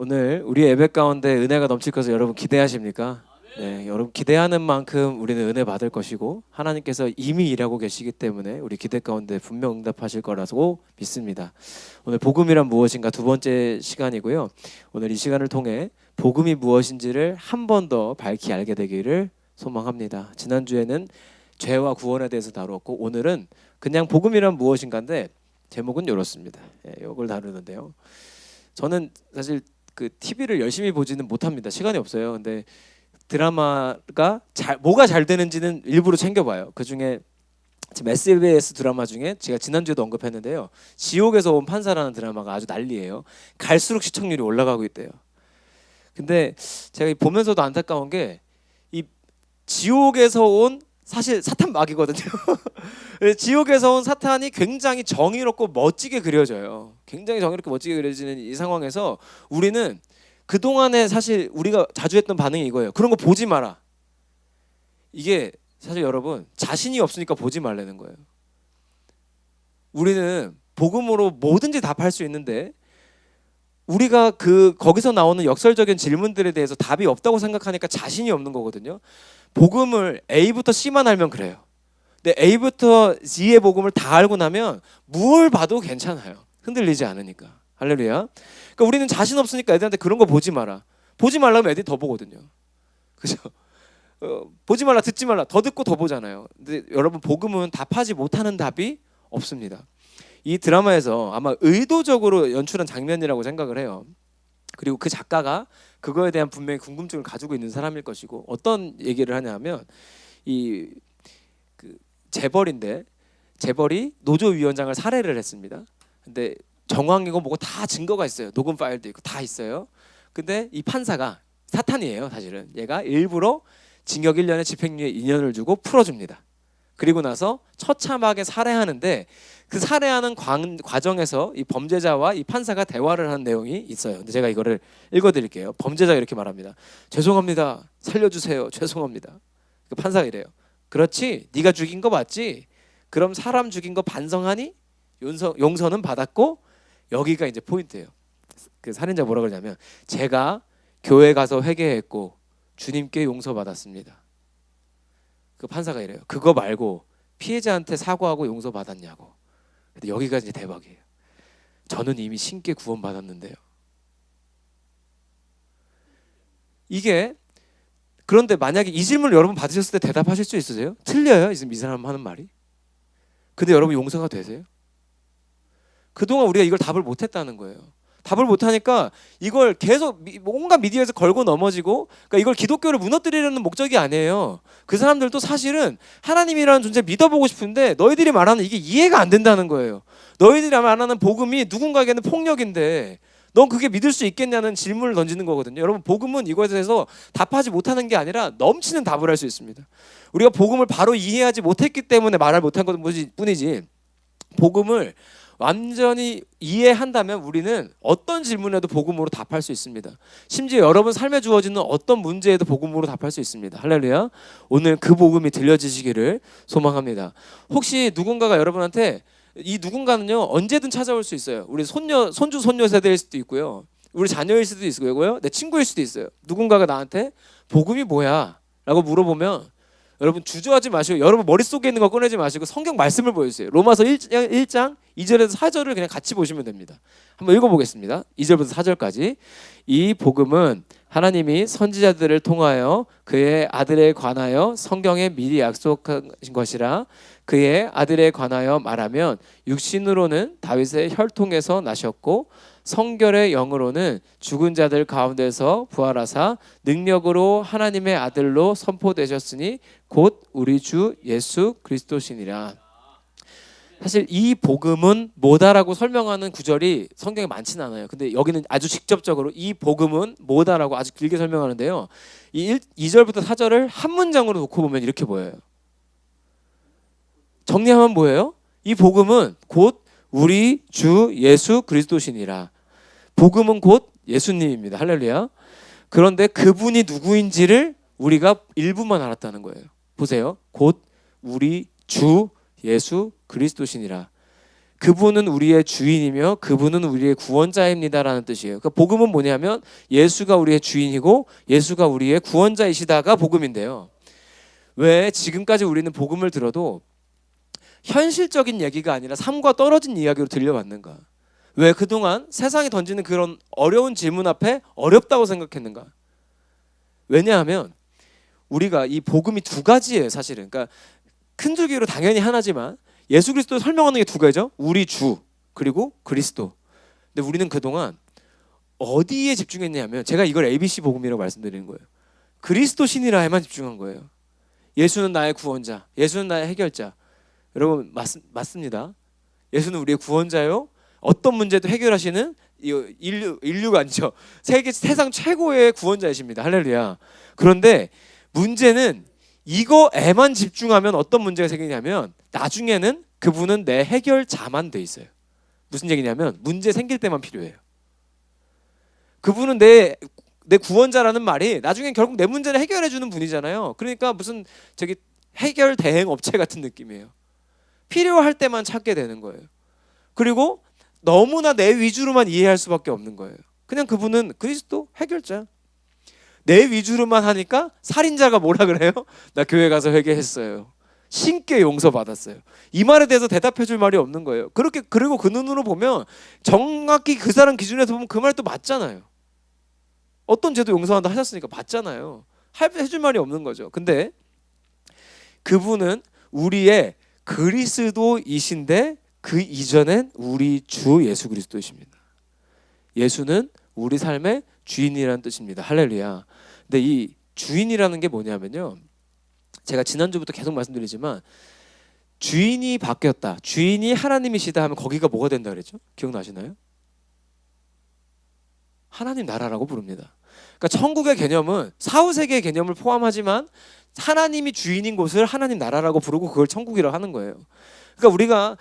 오늘 우리 예배 가운데 은혜가 넘칠 것을 여러분 기대하십니까? 네, 여러분 기대하는 만큼 우리는 은혜 받을 것이고 하나님께서 이미 일하고 계시기 때문에 우리 기대 가운데 분명 응답하실 거라고 믿습니다. 오늘 복음이란 무엇인가 두 번째 시간이고요. 오늘 이 시간을 통해 복음이 무엇인지를 한 번 더 밝히 알게 되기를 소망합니다. 지난주에는 죄와 구원에 대해서 다루었고 오늘은 그냥 복음이란 무엇인가인데 제목은 이렇습니다. 이걸 다루는데요. 저는 사실 그 TV를 열심히 보지는 못합니다. 시간이 없어요. 근데 드라마가 뭐가 잘 되는지는 일부러 챙겨봐요. 그 중에 지금 SBS 드라마 중에 제가 지난주에도 언급했는데요. 지옥에서 온 판사라는 드라마가 아주 난리예요. 갈수록 시청률이 올라가고 있대요. 근데 제가 보면서도 안타까운 게 이 지옥에서 온 사실 사탄 마귀거든요. 지옥에서 온 사탄이 굉장히 정의롭고 멋지게 그려져요. 굉장히 정의롭고 멋지게 그려지는 이 상황에서 우리는 그동안에 사실 우리가 자주 했던 반응이 이거예요. 그런 거 보지 마라. 이게 사실 여러분 자신이 없으니까 보지 말라는 거예요. 우리는 복음으로 뭐든지 답할 수 있는데 우리가 거기서 나오는 역설적인 질문들에 대해서 답이 없다고 생각하니까 자신이 없는 거거든요. 복음을 A부터 C만 알면 그래요. 근데 A부터 Z의 복음을 다 알고 나면 뭘 봐도 괜찮아요. 흔들리지 않으니까. 할렐루야. 그러니까 우리는 자신 없으니까 애들한테 그런 거 보지 마라. 보지 말라면 애들이 더 보거든요. 그죠? 보지 말라, 듣지 말라. 더 듣고 더 보잖아요. 근데 여러분 복음은 답하지 못하는 답이 없습니다. 이 드라마에서 아마 의도적으로 연출한 장면이라고 생각을 해요. 그리고 그 작가가 그거에 대한 분명히 궁금증을 가지고 있는 사람일 것이고 어떤 얘기를 하냐면 재벌인데 재벌이 노조위원장을 살해를 했습니다. 근데 정황이고 뭐고 다 증거가 있어요. 녹음 파일도 있고 다 있어요. 근데 이 판사가 사탄이에요. 사실은 얘가 일부러 징역 1년에 집행유예 2년을 주고 풀어줍니다. 그리고 나서 처참하게 살해하는데 그 살해하는 과정에서 이 범죄자와 이 판사가 대화를 하는 내용이 있어요. 근데 제가 이거를 읽어드릴게요. 범죄자가 이렇게 말합니다. 죄송합니다. 살려주세요. 죄송합니다. 그 판사가 이래요. 그렇지, 네가 죽인 거 맞지? 그럼 사람 죽인 거 반성하니? 용서는 받았고 여기가 이제 포인트예요. 그 살인자 뭐라 그러냐면 제가 교회 가서 회개했고 주님께 용서받았습니다. 그 판사가 이래요. 그거 말고 피해자한테 사과하고 용서받았냐고. 근데 여기가 이제 대박이에요. 저는 이미 신께 구원받았는데요. 이게 그런데 만약에 이 질문을 여러분 받으셨을 때 대답하실 수 있으세요? 틀려요. 이 사람 하는 말이. 근데 여러분 용서가 되세요? 그동안 우리가 이걸 답을 못했다는 거예요. 답을 못하니까 이걸 계속 온갖 미디어에서 걸고 넘어지고, 그러니까 이걸 기독교를 무너뜨리려는 목적이 아니에요. 그 사람들도 사실은 하나님이라는 존재 믿어보고 싶은데 너희들이 말하는 이게 이해가 안 된다는 거예요. 너희들이 말하는 복음이 누군가에게는 폭력인데 넌 그게 믿을 수 있겠냐는 질문을 던지는 거거든요. 여러분 복음은 이거에 대해서 답하지 못하는 게 아니라 넘치는 답을 할 수 있습니다. 우리가 복음을 바로 이해하지 못했기 때문에 말을 못한 것 뿐이지 복음을 완전히 이해한다면 우리는 어떤 질문에도 복음으로 답할 수 있습니다. 심지어 여러분 삶에 주어지는 어떤 문제에도 복음으로 답할 수 있습니다. 할렐루야. 오늘 그 복음이 들려지시기를 소망합니다. 혹시 누군가가 여러분한테 이 누군가는요 언제든 찾아올 수 있어요. 우리 손주 손녀 세대일 수도 있고요. 우리 자녀일 수도 있고요. 내 친구일 수도 있어요. 누군가가 나한테 복음이 뭐야? 라고 물어보면 여러분 주저하지 마시고 여러분 머릿속에 있는 거 꺼내지 마시고 성경 말씀을 보여주세요. 로마서 1장 2절에서 4절을 그냥 같이 보시면 됩니다. 한번 읽어보겠습니다. 2절부터 4절까지. 이 복음은 하나님이 선지자들을 통하여 그의 아들에 관하여 성경에 미리 약속하신 것이라. 그의 아들에 관하여 말하면 육신으로는 다윗의 혈통에서 나셨고 성결의 영으로는 죽은 자들 가운데서 부활하사 능력으로 하나님의 아들로 선포되셨으니 곧 우리 주 예수 그리스도시니라. 사실 이 복음은 뭐다라고 설명하는 구절이 성경에 많지는 않아요. 근데 여기는 아주 직접적으로 이 복음은 뭐다라고 아주 길게 설명하는데요. 이 2절부터 4절을 한 문장으로 놓고 보면 이렇게 보여요. 정리하면 뭐예요? 이 복음은 곧 우리 주 예수 그리스도시니라. 복음은 곧 예수님입니다. 할렐루야. 그런데 그분이 누구인지를 우리가 일부만 알았다는 거예요. 보세요. 곧 우리 주 예수 그리스도시니라. 그분은 우리의 주인이며 그분은 우리의 구원자입니다라는 뜻이에요. 그러니까 복음은 뭐냐면 예수가 우리의 주인이고 예수가 우리의 구원자이시다가 복음인데요. 왜 지금까지 우리는 복음을 들어도 현실적인 얘기가 아니라 삶과 떨어진 이야기로 들려왔는가? 왜 그동안 세상이 던지는 그런 어려운 질문 앞에 어렵다고 생각했는가? 왜냐하면 우리가 이 복음이 두 가지예요, 사실은. 그러니까 큰 줄기로 당연히 하나지만 예수 그리스도를 설명하는 게 두 가지죠. 우리 주 그리고 그리스도. 근데 우리는 그동안 어디에 집중했냐면 제가 이걸 ABC 복음이라고 말씀드리는 거예요. 그리스도 신이라에만 집중한 거예요. 예수는 나의 구원자, 예수는 나의 해결자. 여러분 맞습니다. 예수는 우리의 구원자요. 어떤 문제도 해결하시는 인류가 아니죠. 세상 최고의 구원자이십니다. 할렐루야. 그런데 문제는 이거에만 집중하면 어떤 문제가 생기냐면 나중에는 그분은 내 해결자만 돼 있어요. 무슨 얘기냐면 문제 생길 때만 필요해요. 그분은 내 구원자라는 말이 나중엔 결국 내 문제를 해결해 주는 분이잖아요. 그러니까 무슨 저기 해결 대행 업체 같은 느낌이에요. 필요할 때만 찾게 되는 거예요. 그리고 너무나 내 위주로만 이해할 수밖에 없는 거예요. 그냥 그분은 그리스도 해결자. 내 위주로만 하니까 살인자가 뭐라 그래요? 나 교회 가서 회개했어요. 신께 용서받았어요. 이 말에 대해서 대답해 줄 말이 없는 거예요. 그리고 그 눈으로 보면 정확히 그 사람 기준에서 보면 그 말도 맞잖아요. 어떤 죄도 용서한다 하셨으니까 맞잖아요. 해줄 말이 없는 거죠. 근데 그분은 우리의 그리스도이신데 그 이전엔 우리 주 예수 그리스도이십니다. 예수는 우리 삶의 주인이라는 뜻입니다. 할렐루야. 근데 이 주인이라는 게 뭐냐면요. 제가 지난주부터 계속 말씀드리지만 주인이 바뀌었다. 주인이 하나님이시다 하면 거기가 뭐가 된다 그랬죠? 기억나시나요? 하나님 나라라고 부릅니다. 그러니까 천국의 개념은 사후세계의 개념을 포함하지만 하나님이 주인인 곳을 하나님 나라라고 부르고 그걸 천국이라고 하는 거예요. 그러니까 우리가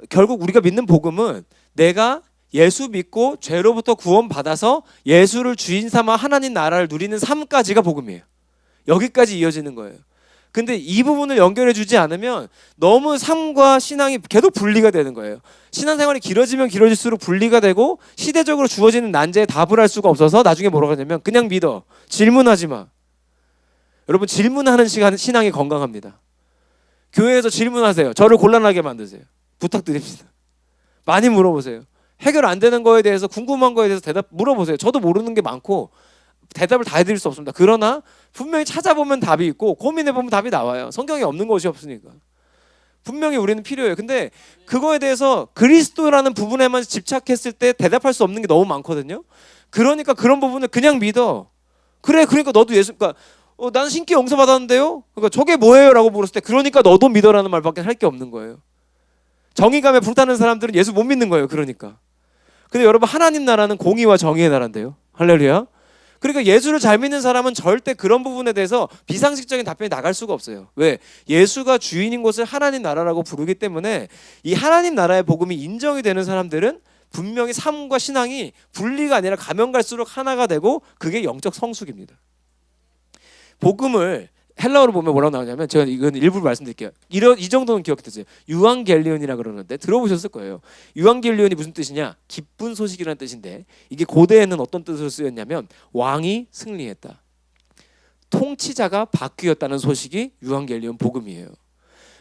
결국 우리가 믿는 복음은 내가 예수 믿고 죄로부터 구원받아서 예수를 주인 삼아 하나님 나라를 누리는 삶까지가 복음이에요. 여기까지 이어지는 거예요. 근데 이 부분을 연결해 주지 않으면 너무 삶과 신앙이 계속 분리가 되는 거예요. 신앙생활이 길어지면 길어질수록 분리가 되고 시대적으로 주어지는 난제에 답을 할 수가 없어서 나중에 뭐라고 하냐면 그냥 믿어. 질문하지 마. 여러분 질문하는 시간 신앙이 건강합니다. 교회에서 질문하세요. 저를 곤란하게 만드세요. 부탁드립니다. 많이 물어보세요. 해결 안 되는 거에 대해서 궁금한 거에 대해서 대답 물어보세요. 저도 모르는 게 많고 대답을 다 해드릴 수 없습니다. 그러나 분명히 찾아보면 답이 있고 고민해보면 답이 나와요. 성경에 없는 것이 없으니까. 분명히 우리는 필요해요. 근데 그거에 대해서 그리스도라는 부분에만 집착했을 때 대답할 수 없는 게 너무 많거든요. 그러니까 그런 부분을 그냥 믿어. 그래 그러니까 너도 예수 그러니까 나는 신께 용서받았는데요. 그러니까 저게 뭐예요? 라고 물었을 때 그러니까 너도 믿어라는 말밖에 할 게 없는 거예요. 정의감에 불타는 사람들은 예수 못 믿는 거예요. 그러니까. 근데 여러분 하나님 나라는 공의와 정의의 나라인데요. 할렐루야. 그러니까 예수를 잘 믿는 사람은 절대 그런 부분에 대해서 비상식적인 답변이 나갈 수가 없어요. 왜? 예수가 주인인 곳을 하나님 나라라고 부르기 때문에 이 하나님 나라의 복음이 인정이 되는 사람들은 분명히 삶과 신앙이 분리가 아니라 가면 갈수록 하나가 되고 그게 영적 성숙입니다. 복음을 헬라어로 보면 뭐라고 나오냐면 제가 이건 일부러 말씀드릴게요. 이 정도는 기억해두세요. 유앙겔리온이라 그러는데 들어보셨을 거예요. 유앙겔리온이 무슨 뜻이냐? 기쁜 소식이라는 뜻인데 이게 고대에는 어떤 뜻으로 쓰였냐면 왕이 승리했다. 통치자가 바뀌었다는 소식이 유앙겔리온 복음이에요.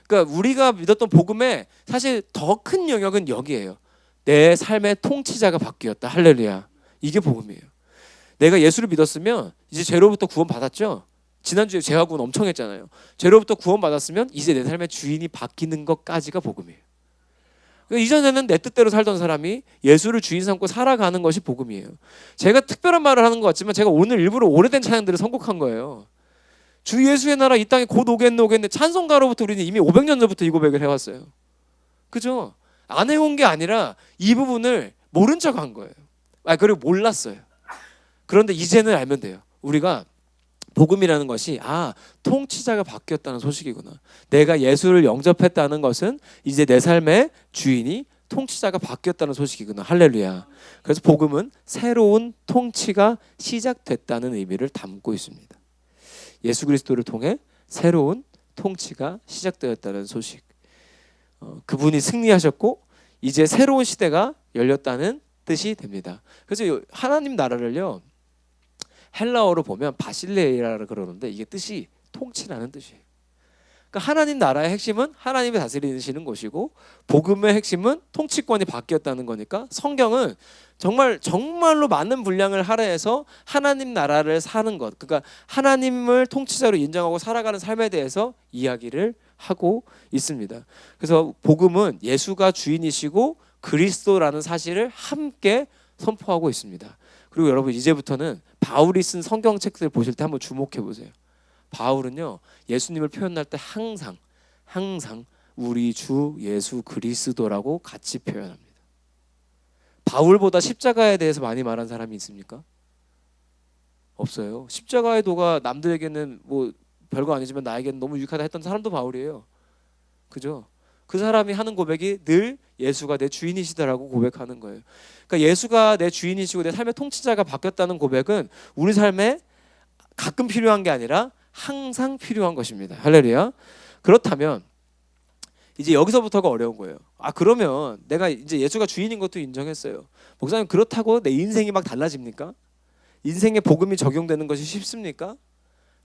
그러니까 우리가 믿었던 복음의 사실 더 큰 영역은 여기에요. 내 삶의 통치자가 바뀌었다. 할렐루야. 이게 복음이에요. 내가 예수를 믿었으면 이제 죄로부터 구원받았죠. 지난주에 죄와 구원 엄청 했잖아요. 죄로부터 구원받았으면 이제 내 삶의 주인이 바뀌는 것까지가 복음이에요. 그러니까 이전에는 내 뜻대로 살던 사람이 예수를 주인 삼고 살아가는 것이 복음이에요. 제가 특별한 말을 하는 것 같지만 제가 오늘 일부러 오래된 찬양들을 선곡한 거예요. 주 예수의 나라 이 땅에 곧 오겠네 찬송가로부터 우리는 이미 500년 전부터 이 고백을 해왔어요. 그죠? 안 해온 게 아니라 이 부분을 모른 척 한 거예요. 그리고 몰랐어요. 그런데 이제는 알면 돼요. 우리가 복음이라는 것이 통치자가 바뀌었다는 소식이구나. 내가 예수를 영접했다는 것은 이제 내 삶의 주인이 통치자가 바뀌었다는 소식이구나. 할렐루야. 그래서 복음은 새로운 통치가 시작됐다는 의미를 담고 있습니다. 예수 그리스도를 통해 새로운 통치가 시작되었다는 소식. 그분이 승리하셨고 이제 새로운 시대가 열렸다는 뜻이 됩니다. 그래서 하나님 나라를요 헬라어로 보면 바실레이라고 그러는데 이게 뜻이 통치라는 뜻이에요. 그러니까 하나님 나라의 핵심은 하나님이 다스리시는 것이고 복음의 핵심은 통치권이 바뀌었다는 거니까 성경은 정말로 많은 분량을 할애해서 하나님 나라를 사는 것, 그러니까 하나님을 통치자로 인정하고 살아가는 삶에 대해서 이야기를 하고 있습니다. 그래서 복음은 예수가 주인이시고 그리스도라는 사실을 함께 선포하고 있습니다. 그리고 여러분 이제부터는 바울이 쓴 성경책들 보실 때 한번 주목해 보세요. 바울은요 예수님을 표현할 때 항상 우리 주 예수 그리스도라고 같이 표현합니다. 바울보다 십자가에 대해서 많이 말한 사람이 있습니까? 없어요. 십자가의 도가 남들에게는 뭐 별거 아니지만 나에게는 너무 유익하다 했던 사람도 바울이에요. 그죠? 그 사람이 하는 고백이 늘 예수가 내 주인이시다라고 고백하는 거예요. 그러니까 예수가 내 주인이시고 내 삶의 통치자가 바뀌었다는 고백은 우리 삶에 가끔 필요한 게 아니라 항상 필요한 것입니다. 할렐루야. 그렇다면 이제 여기서부터가 어려운 거예요. 그러면 내가 이제 예수가 주인인 것도 인정했어요. 목사님 그렇다고 내 인생이 막 달라집니까? 인생에 복음이 적용되는 것이 쉽습니까?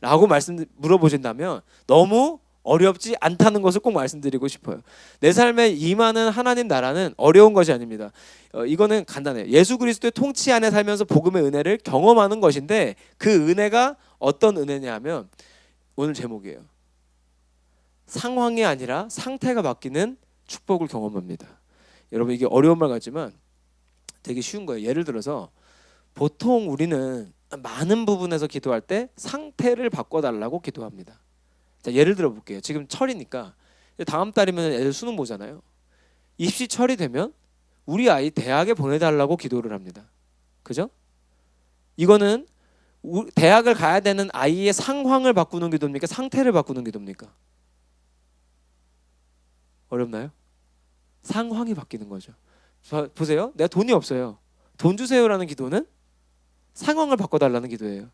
라고 물어보신다면 너무 어렵지 않다는 것을 꼭 말씀드리고 싶어요. 내 삶에 임하는 하나님 나라는 어려운 것이 아닙니다. 이거는 간단해요. 예수 그리스도의 통치 안에 살면서 복음의 은혜를 경험하는 것인데 그 은혜가 어떤 은혜냐 하면 오늘 제목이에요. 상황이 아니라 상태가 바뀌는 축복을 경험합니다. 여러분 이게 어려운 말 같지만 되게 쉬운 거예요. 예를 들어서 보통 우리는 많은 부분에서 기도할 때 상태를 바꿔달라고 기도합니다. 자, 예를 들어 볼게요. 지금 철이니까 다음 달이면 애들 수능 보잖아요. 입시 철이 되면 우리 아이 대학에 보내달라고 기도를 합니다. 그죠? 이거는 대학을 가야 되는 아이의 상황을 바꾸는 기도입니까? 상태를 바꾸는 기도입니까? 어렵나요? 상황이 바뀌는 거죠. 보세요. 내가 돈이 없어요. 돈 주세요라는 기도는 상황을 바꿔달라는 기도예요.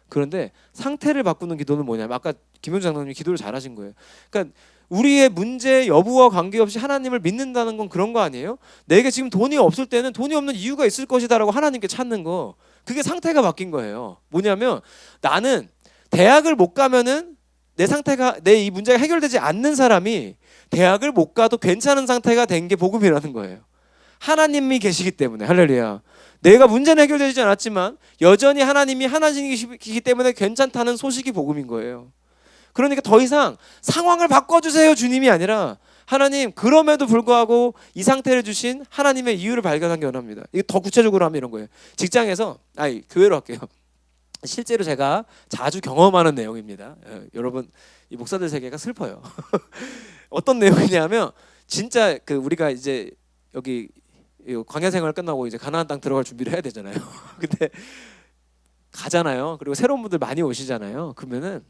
그런데 상태를 바꾸는 기도는 뭐냐면 아까 김용주 장로님이 기도를 잘하신 거예요. 그러니까 우리의 문제 여부와 관계없이 하나님을 믿는다는 건 그런 거 아니에요? 내게 지금 돈이 없을 때는 돈이 없는 이유가 있을 것이다라고 하나님께 찾는 거. 그게 상태가 바뀐 거예요. 뭐냐면 나는 대학을 못 가면은 내 이 문제가 해결되지 않는 사람이 대학을 못 가도 괜찮은 상태가 된 게 복음이라는 거예요. 하나님이 계시기 때문에. 할렐루야. 내가 문제는 해결되지 않았지만 여전히 하나님이 하나님이시기 때문에 괜찮다는 소식이 복음인 거예요. 그러니까 더 이상 상황을 바꿔주세요 주님이 아니라 하나님 그럼에도 불구하고 이 상태를 주신 하나님의 이유를 발견하기 원합니다. 이게 더 구체적으로 하면 이런 거예요. 직장에서 교회로 할게요. 실제로 제가 자주 경험하는 내용입니다. 여러분 이 목사들 세계가 슬퍼요. 어떤 내용이냐면 진짜 우리가 이제 여기 광야 생활 끝나고 이제 가나안 땅 들어갈 준비를 해야 되잖아요. 근데 가잖아요. 그리고 새로운 분들 많이 오시잖아요. 그러면은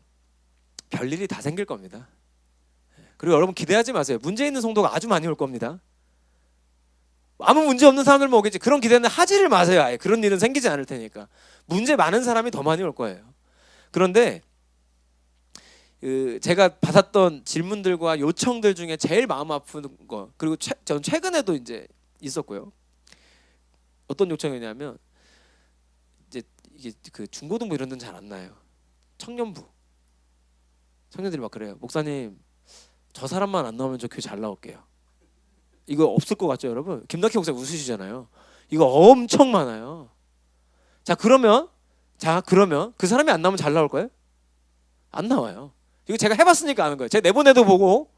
별일이 다 생길 겁니다. 그리고 여러분 기대하지 마세요. 문제 있는 성도가 아주 많이 올 겁니다. 아무 문제 없는 사람들만 오겠지. 그런 기대는 하지를 마세요. 아예 그런 일은 생기지 않을 테니까. 문제 많은 사람이 더 많이 올 거예요. 그런데 제가 받았던 질문들과 요청들 중에 제일 마음 아픈 거, 그리고 전 최근에도 이제 있었고요. 어떤 요청이냐면 이제 이게 중고등부 이런 데는 잘 안 나요. 청년들이 막 그래요. 목사님 저 사람만 안 나오면 저 교회 잘 나올게요. 이거 없을 것 같죠, 여러분? 김낙희 목사 웃으시잖아요. 이거 엄청 많아요. 그러면 그 사람이 안 나오면 잘 나올 거예요? 안 나와요. 이거 제가 해봤으니까 아는 거예요. 제가 내보내도 보고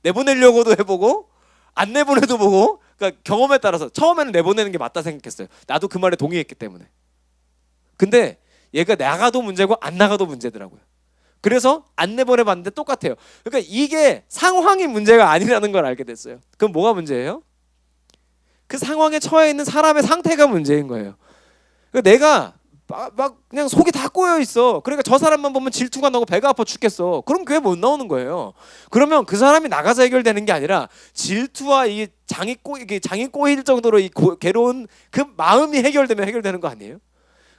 내보내려고도 해보고 안 내보내도 보고, 그러니까 경험에 따라서 처음에는 내보내는 게 맞다 생각했어요. 나도 그 말에 동의했기 때문에. 근데 얘가 나가도 문제고 안 나가도 문제더라고요. 그래서 안 내보내봤는데 똑같아요. 그러니까 이게 상황이 문제가 아니라는 걸 알게 됐어요. 그럼 뭐가 문제예요? 그 상황에 처해 있는 사람의 상태가 문제인 거예요. 그러니까 내가 막 그냥 속이 다 꼬여 있어. 그러니까 저 사람만 보면 질투가 나고 배가 아파 죽겠어. 그럼 교회 못 나오는 거예요. 그러면 그 사람이 나가서 해결되는 게 아니라 질투와 이 장이 꼬일 정도로 괴로운 그 마음이 해결되면 해결되는 거 아니에요?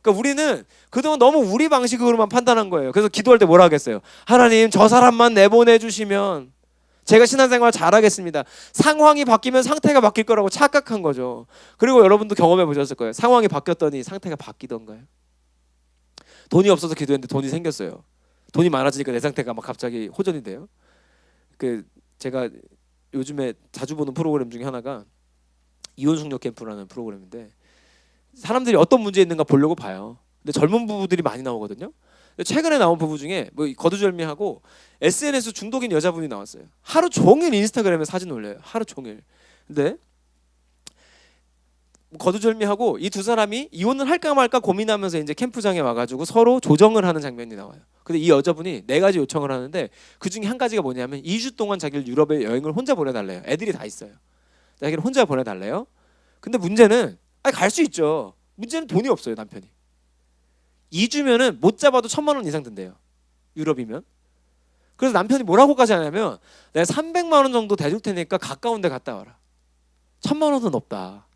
그러니까 우리는 그동안 너무 우리 방식으로만 판단한 거예요. 그래서 기도할 때 뭐라 하겠어요? 하나님 저 사람만 내보내 주시면 제가 신앙생활 잘하겠습니다. 상황이 바뀌면 상태가 바뀔 거라고 착각한 거죠. 그리고 여러분도 경험해 보셨을 거예요. 상황이 바뀌었더니 상태가 바뀌던가요? 돈이 없어서 기도했는데 돈이 생겼어요. 돈이 많아지니까 내 상태가 막 갑자기 호전이 돼요. 그 제가 요즘에 자주 보는 프로그램 중에 하나가 이혼숙녀 캠프라는 프로그램인데 사람들이 어떤 문제 있는가 보려고 봐요. 근데 젊은 부부들이 많이 나오거든요. 최근에 나온 부부 중에 뭐 거두절미하고 SNS 중독인 여자분이 나왔어요. 하루 종일 인스타그램에 사진 올려요. 하루 종일. 근데 거두절미하고 이 두 사람이 이혼을 할까 말까 고민하면서 이제 캠프장에 와가지고 서로 조정을 하는 장면이 나와요. 근데 이 여자분이 네 가지 요청을 하는데 그 중에 한 가지가 뭐냐면 2주 동안 자기를 유럽에 여행을 혼자 보내달래요. 애들이 다 있어요. 자기를 혼자 보내달래요. 근데 문제는 갈 수 있죠. 문제는 돈이 없어요. 남편이 2주면은 못 잡아도 1,000만 원 이상 든대요. 유럽이면. 그래서 남편이 뭐라고까지 하냐면 내가 300만 원 정도 대줄 테니까 가까운 데 갔다 와라. 1,000만 원은 없다.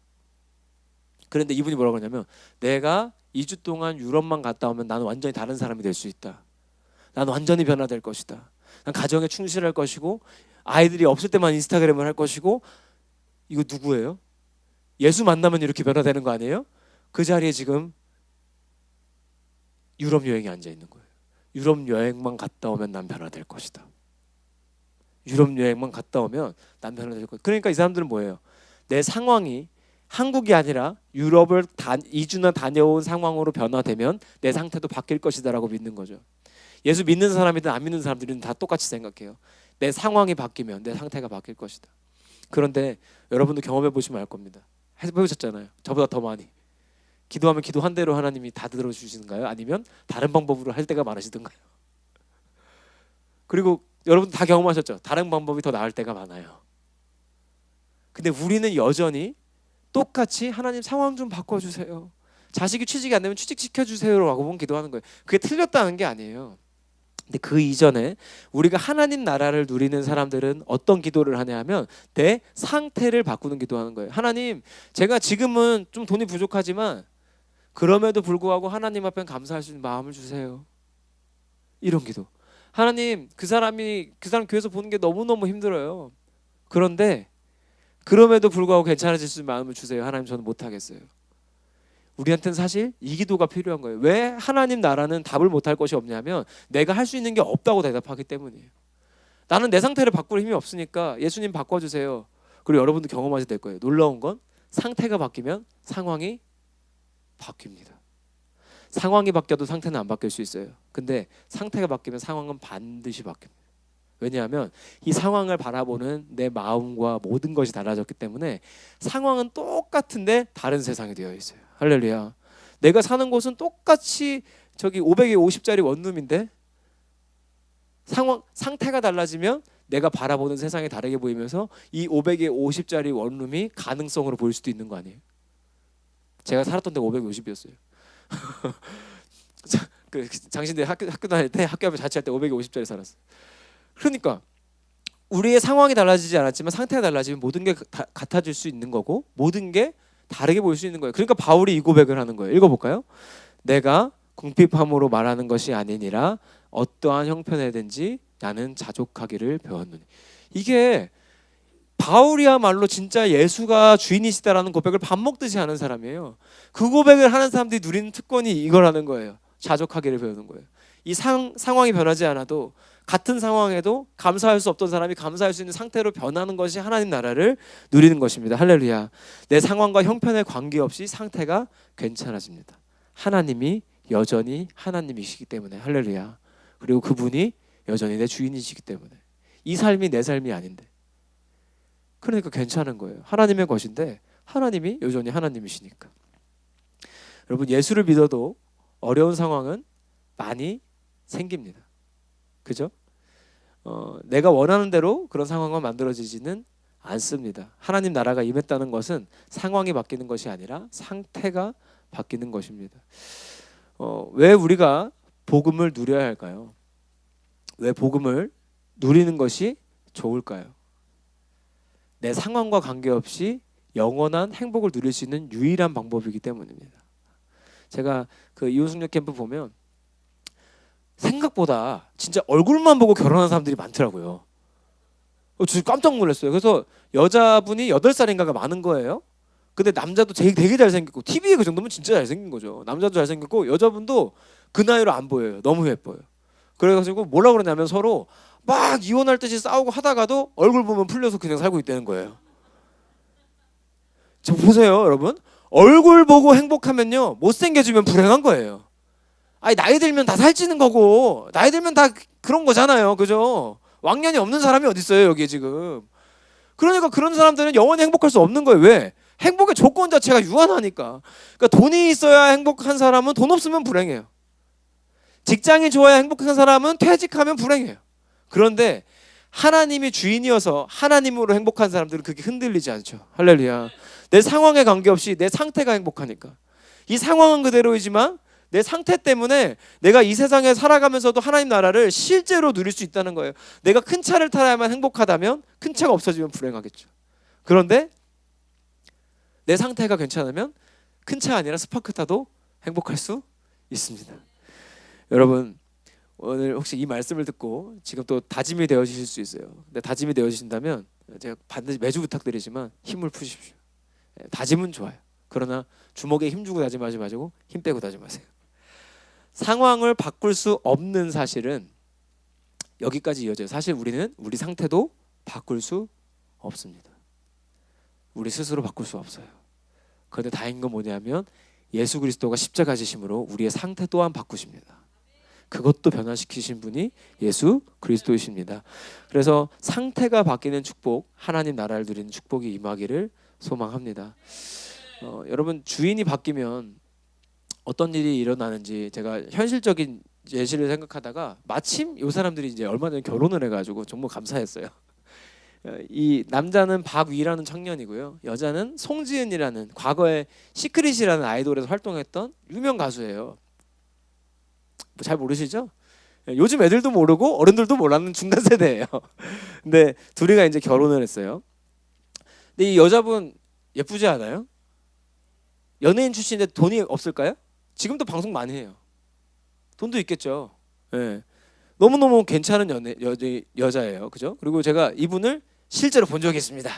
그런데 이분이 뭐라고 하냐면 내가 2주 동안 유럽만 갔다 오면 나는 완전히 다른 사람이 될 수 있다. 나는 완전히 변화될 것이다. 난 가정에 충실할 것이고 아이들이 없을 때만 인스타그램을 할 것이고. 이거 누구예요? 예수 만나면 이렇게 변화되는 거 아니에요? 그 자리에 지금 유럽 여행이 앉아 있는 거예요. 유럽 여행만 갔다 오면 난 변화될 것이다. 유럽 여행만 갔다 오면 난 변화될 것이다. 그러니까 이 사람들은 뭐예요? 내 상황이 한국이 아니라 유럽을 2주나 다녀온 상황으로 변화되면 내 상태도 바뀔 것이다라고 믿는 거죠. 예수 믿는 사람이든 안 믿는 사람들은 다 똑같이 생각해요. 내 상황이 바뀌면 내 상태가 바뀔 것이다. 그런데 여러분도 경험해 보시면 알 겁니다. 해보셨잖아요. 저보다 더 많이. 기도하면 기도한 대로 하나님이 다 들어주시는가요? 아니면 다른 방법으로 할 때가 많으시던가요? 그리고 여러분 다 경험하셨죠? 다른 방법이 더 나을 때가 많아요. 근데 우리는 여전히 똑같이 하나님 상황 좀 바꿔주세요. 자식이 취직이 안 되면 취직시켜주세요라고 기도하는 거예요. 그게 틀렸다는 게 아니에요. 근데 그 이전에 우리가 하나님 나라를 누리는 사람들은 어떤 기도를 하냐 하면 내 상태를 바꾸는 기도하는 거예요. 하나님, 제가 지금은 좀 돈이 부족하지만 그럼에도 불구하고 하나님 앞에 감사할 수 있는 마음을 주세요. 이런 기도. 하나님, 그 사람 교회에서 보는 게 너무너무 힘들어요. 그런데 그럼에도 불구하고 괜찮아질 수 있는 마음을 주세요. 하나님, 저는 못하겠어요. 우리한테는 사실 이 기도가 필요한 거예요. 왜 하나님 나라는 답을 못할 것이 없냐면 내가 할 수 있는 게 없다고 대답하기 때문이에요. 나는 내 상태를 바꿀 힘이 없으니까 예수님 바꿔주세요. 그리고 여러분도 경험하게 될 거예요. 놀라운 건 상태가 바뀌면 상황이 바뀝니다. 상황이 바뀌어도 상태는 안 바뀔 수 있어요. 근데 상태가 바뀌면 상황은 반드시 바뀝니다. 왜냐하면 이 상황을 바라보는 내 마음과 모든 것이 달라졌기 때문에 상황은 똑같은데 다른 세상이 되어 있어요. 할렐루야. 내가 사는 곳은 똑같이 저기 500에 50짜리 원룸인데 상태가 달라지면 내가 바라보는 세상이 다르게 보이면서 이 500에 50짜리 원룸이 가능성으로 보일 수도 있는 거 아니에요? 제가 살았던 데가 550이었어요. 그 장신대 학교 다닐 때 학교 앞에 자취할 때 550짜리 살았어요. 그러니까 우리의 상황이 달라지지 않았지만 상태가 달라지면 모든 게 같아질 수 있는 거고 모든 게 다르게 보일 수 있는 거예요. 그러니까 바울이 이 고백을 하는 거예요. 읽어볼까요? 내가 궁핍함으로 말하는 것이 아니니라 어떠한 형편에든지 나는 자족하기를 배웠노니. 이게 바울이야말로 진짜 예수가 주인이시다라는 고백을 밥 먹듯이 하는 사람이에요. 그 고백을 하는 사람들이 누리는 특권이 이거라는 거예요. 자족하기를 배우는 거예요. 이 상황이 변하지 않아도 같은 상황에도 감사할 수 없던 사람이 감사할 수 있는 상태로 변하는 것이 하나님 나라를 누리는 것입니다. 할렐루야. 내 상황과 형편에 관계없이 상태가 괜찮아집니다. 하나님이 여전히 하나님이시기 때문에. 할렐루야. 그리고 그분이 여전히 내 주인이시기 때문에. 이 삶이 내 삶이 아닌데. 그러니까 괜찮은 거예요. 하나님의 것인데 하나님이 여전히 하나님이시니까. 여러분, 예수를 믿어도 어려운 상황은 많이 생깁니다. 그죠? 내가 원하는 대로 그런 상황만 만들어지지는 않습니다. 하나님 나라가 임했다는 것은 상황이 바뀌는 것이 아니라 상태가 바뀌는 것입니다. 왜 우리가 복음을 누려야 할까요? 왜 복음을 누리는 것이 좋을까요? 내 상황과 관계없이 영원한 행복을 누릴 수 있는 유일한 방법이기 때문입니다. 제가 그 이혼숙녀 캠프 보면 생각보다 진짜 얼굴만 보고 결혼한 사람들이 많더라고요. 저 깜짝 놀랐어요. 그래서 여자분이 8살인가가 많은 거예요. 근데 남자도 되게 잘생겼고, TV에 그 정도면 진짜 잘생긴 거죠. 남자도 잘생겼고 여자분도 그 나이로 안 보여요. 너무 예뻐요. 그래가지고 뭐라 그러냐면 서로 막 이혼할 듯이 싸우고 하다가도 얼굴 보면 풀려서 그냥 살고 있다는 거예요. 저 보세요, 여러분. 얼굴 보고 행복하면요, 못생겨지면 불행한 거예요. 아니, 나이 들면 다 살찌는 거고, 나이 들면 다 그런 거잖아요. 그죠? 왕년이 없는 사람이 어디 있어요, 여기에 지금. 그러니까 그런 사람들은 영원히 행복할 수 없는 거예요. 왜? 행복의 조건 자체가 유한하니까. 그러니까 돈이 있어야 행복한 사람은 돈 없으면 불행해요. 직장이 좋아야 행복한 사람은 퇴직하면 불행해요. 그런데 하나님이 주인이어서 하나님으로 행복한 사람들은 그게 흔들리지 않죠. 할렐루야. 내 상황에 관계없이 내 상태가 행복하니까. 이 상황은 그대로이지만 내 상태 때문에 내가 이 세상에 살아가면서도 하나님 나라를 실제로 누릴 수 있다는 거예요. 내가 큰 차를 타야만 행복하다면 큰 차가 없어지면 불행하겠죠. 그런데 내 상태가 괜찮으면 큰 차 아니라 스파크 타도 행복할 수 있습니다. 여러분, 오늘 혹시 이 말씀을 듣고 지금 또 다짐이 되어지실 수 있어요. 근데 다짐이 되어지신다면 제가 반드시 매주 부탁드리지만 힘을 푸십시오. 다짐은 좋아요. 그러나 주먹에 힘 주고 다짐하지 마시고 힘 빼고 다짐하세요. 상황을 바꿀 수 없는 사실은 여기까지 이어져요. 사실 우리는 우리 상태도 바꿀 수 없습니다. 우리 스스로 바꿀 수 없어요. 그런데 다행인 건 뭐냐면 예수 그리스도가 십자가 지심으로 우리의 상태 또한 바꾸십니다. 그것도 변화시키신 분이 예수 그리스도이십니다. 그래서 상태가 바뀌는 축복, 하나님 나라를 누리는 축복이 임하기를 소망합니다. 여러분, 주인이 바뀌면 어떤 일이 일어나는지 제가 현실적인 예시를 생각하다가 마침 이 사람들이 이제 얼마 전에 결혼을 해가지고 정말 감사했어요. 이 남자는 박위라는 청년이고요, 여자는 송지은이라는 과거에 시크릿이라는 아이돌에서 활동했던 유명 가수예요. 잘 모르시죠? 요즘 애들도 모르고 어른들도 몰랐는 중간 세대예요. 근데 둘이가 이제 결혼을 했어요. 근데 이 여자분 예쁘지 않아요? 연예인 출신인데 돈이 없을까요? 지금도 방송 많이 해요. 돈도 있겠죠. 네. 너무너무 괜찮은 여자예요. 그죠? 그리고 제가 이분을 실제로 본 적이 있습니다.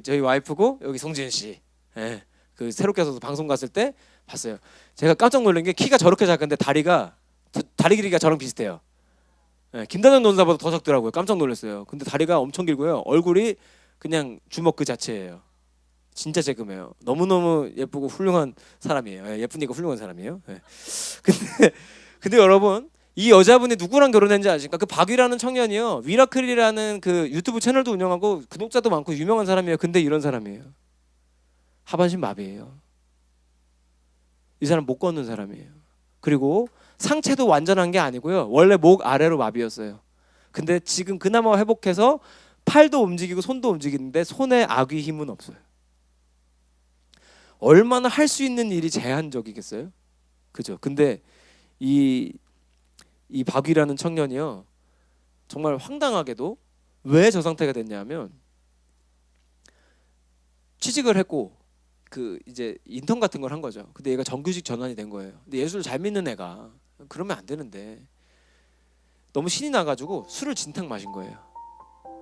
저희 와이프고 여기 송지은 씨. 네. 그 새롭게 서서 방송 갔을 때 봤어요. 제가 깜짝 놀란 게 키가 저렇게 작은데 다리 길이가 저랑 비슷해요. 네. 김다정 논사보다 더 작더라고요. 깜짝 놀랐어요. 근데 다리가 엄청 길고요. 얼굴이 그냥 주먹 그 자체예요. 진짜 쬐끔해요. 너무너무 예쁘고 훌륭한 사람이에요. 예쁘니까 훌륭한 사람이에요. 근데 여러분, 이 여자분이 누구랑 결혼했는지 아십니까? 그 박위라는 청년이요, 위라클이라는 그 유튜브 채널도 운영하고 구독자도 많고 유명한 사람이에요. 근데 이런 사람이에요. 하반신 마비예요. 이 사람 못 걷는 사람이에요. 그리고 상체도 완전한 게 아니고요, 원래 목 아래로 마비였어요. 근데 지금 그나마 회복해서 팔도 움직이고 손도 움직이는데 손에 아귀 힘은 없어요. 얼마나 할 수 있는 일이 제한적이겠어요? 그죠? 근데 이 박위라는 청년이요, 정말 황당하게도 왜 저 상태가 됐냐면 취직을 했고 그 이제 인턴 같은 걸 한 거죠. 근데 얘가 정규직 전환이 된 거예요. 근데 예수를 잘 믿는 애가 그러면 안 되는데 너무 신이 나가지고 술을 진탕 마신 거예요.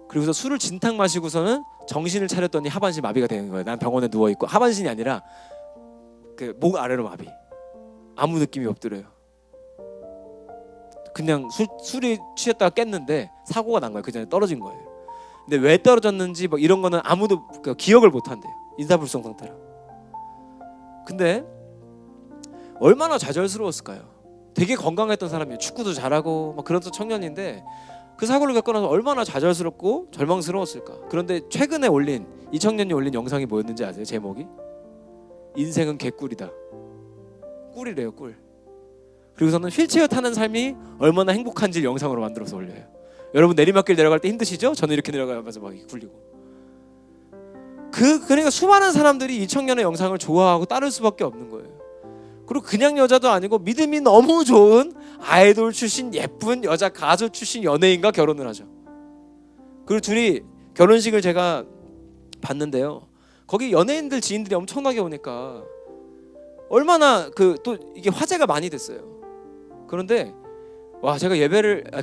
그리고서 술을 진탕 마시고서는 정신을 차렸더니 하반신 마비가 되는 거예요. 난 병원에 누워 있고, 하반신이 아니라 그 목 아래로 마비. 아무 느낌이 없더래요. 그냥 술이 취했다가 깼는데 사고가 난 거예요. 그 전에 떨어진 거예요. 근데 왜 떨어졌는지 뭐 이런 거는 아무도 기억을 못 한대요. 인사불성 상태라. 근데 얼마나 좌절스러웠을까요? 되게 건강했던 사람이에요. 축구도 잘하고 막 그런 청년인데 그 사고를 겪고 나서 얼마나 좌절스럽고 절망스러웠을까. 그런데 최근에 이 청년이 올린 영상이 뭐였는지 아세요? 제목이 인생은 개꿀이다. 꿀이래요, 꿀. 그리고서는 휠체어 타는 삶이 얼마나 행복한지 영상으로 만들어서 올려요. 여러분, 내리막길 내려갈 때 힘드시죠? 저는 이렇게 내려가면서 막 굴리고. 그러니까 수많은 사람들이 이 청년의 영상을 좋아하고 따를 수밖에 없는 거예요. 그리고 그냥 여자도 아니고 믿음이 너무 좋은 아이돌 출신 예쁜 여자 가수 출신 연예인과 결혼을 하죠. 그리고 둘이 결혼식을 제가 봤는데요, 거기 연예인들 지인들이 엄청나게 오니까 얼마나 또 이게 화제가 많이 됐어요. 그런데 와, 제가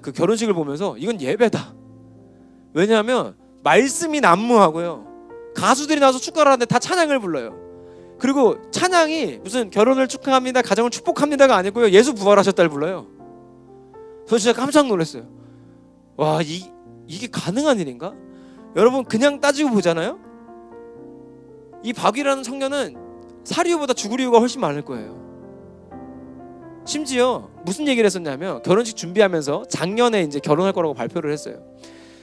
그 결혼식을 보면서 이건 예배다. 왜냐하면 말씀이 난무하고요. 가수들이 나와서 축가를 하는데 다 찬양을 불러요. 그리고 찬양이 무슨 결혼을 축하합니다, 가정을 축복합니다가 아니고요. 예수 부활하셨다를 불러요. 저 진짜 깜짝 놀랐어요. 와, 이게 가능한 일인가? 여러분 그냥 따지고 보잖아요. 이 박이라는 청년은 사리유보다 죽을 이유가 훨씬 많을 거예요. 심지어 무슨 얘기를 했었냐면 결혼식 준비하면서 작년에 이제 결혼할 거라고 발표를 했어요.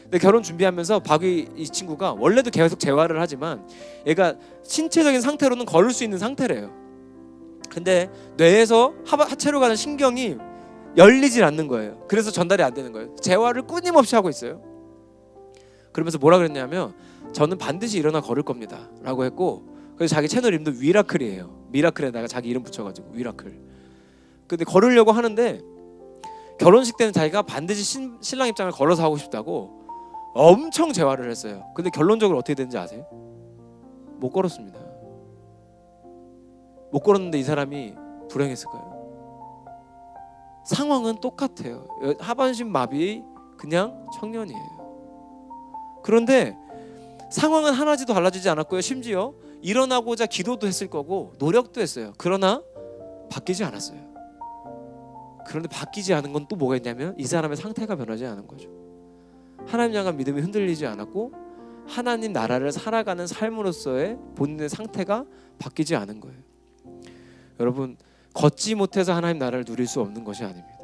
근데 결혼 준비하면서 박이 이 친구가 원래도 계속 재활을 하지만 얘가 신체적인 상태로는 걸을 수 있는 상태래요. 근데 뇌에서 하체로 가는 신경이 열리질 않는 거예요. 그래서 전달이 안 되는 거예요. 재활을 끊임없이 하고 있어요. 그러면서 뭐라 그랬냐면 저는 반드시 일어나 걸을 겁니다 라고 했고, 그래서 자기 채널 이름도 위라클이에요. 미라클에다가 자기 이름 붙여가지고 위라클. 근데 걸으려고 하는데 결혼식 때는 자기가 반드시 신랑 입장을 걸어서 하고 싶다고 엄청 재활을 했어요. 근데 결론적으로 어떻게 됐는지 아세요? 못 걸었습니다. 못 걸었는데 이 사람이 불행했을까요? 상황은 똑같아요. 하반신 마비 그냥 청년이에요. 그런데 상황은 하나도 달라지지 않았고요. 심지어 일어나고자 기도도 했을 거고 노력도 했어요. 그러나 바뀌지 않았어요. 그런데 바뀌지 않은 건 또 뭐가 있냐면 이 사람의 상태가 변하지 않은 거죠. 하나님 향한 믿음이 흔들리지 않았고 하나님 나라를 살아가는 삶으로서의 본인의 상태가 바뀌지 않은 거예요. 여러분, 걷지 못해서 하나님 나라를 누릴 수 없는 것이 아닙니다.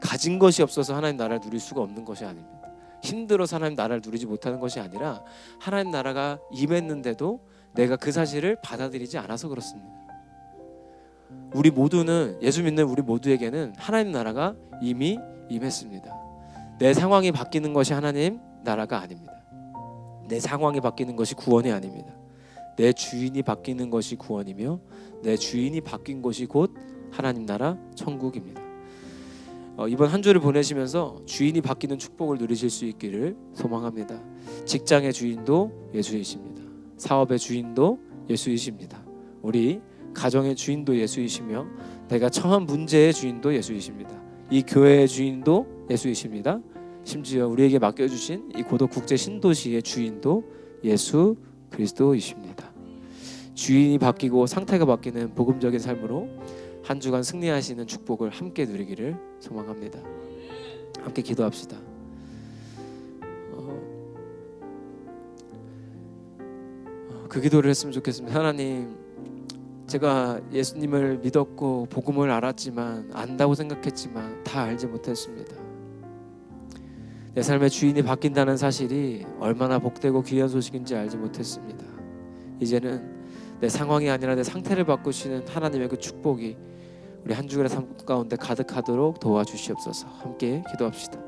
가진 것이 없어서 하나님 나라를 누릴 수가 없는 것이 아닙니다. 힘들어서 하나님 나라를 누리지 못하는 것이 아니라 하나님 나라가 임했는데도 내가 그 사실을 받아들이지 않아서 그렇습니다. 우리 모두는, 예수 믿는 우리 모두에게는 하나님 나라가 이미 임했습니다. 내 상황이 바뀌는 것이 하나님 나라가 아닙니다. 내 상황이 바뀌는 것이 구원이 아닙니다. 내 주인이 바뀌는 것이 구원이며 내 주인이 바뀐 것이 곧 하나님 나라 천국입니다. 이번 한 주를 보내시면서 주인이 바뀌는 축복을 누리실 수 있기를 소망합니다. 직장의 주인도 예수이십니다. 사업의 주인도 예수이십니다. 우리 가정의 주인도 예수이시며 내가 처한 문제의 주인도 예수이십니다. 이 교회의 주인도 예수이십니다. 심지어 우리에게 맡겨주신 이 고독 국제 신도시의 주인도 예수 그리스도이십니다. 주인이 바뀌고 상태가 바뀌는 복음적인 삶으로 한 주간 승리하시는 축복을 함께 누리기를 소망합니다. 함께 기도합시다. 그 기도를 했으면 좋겠습니다. 하나님, 제가 예수님을 믿었고 복음을 알았지만, 안다고 생각했지만 다 알지 못했습니다. 내 삶의 주인이 바뀐다는 사실이 얼마나 복되고 귀한 소식인지 알지 못했습니다. 이제는 내 상황이 아니라 내 상태를 바꾸시는 하나님의 그 축복이 우리 한 주간의 삶 가운데 가득하도록 도와주시옵소서. 함께 기도합시다.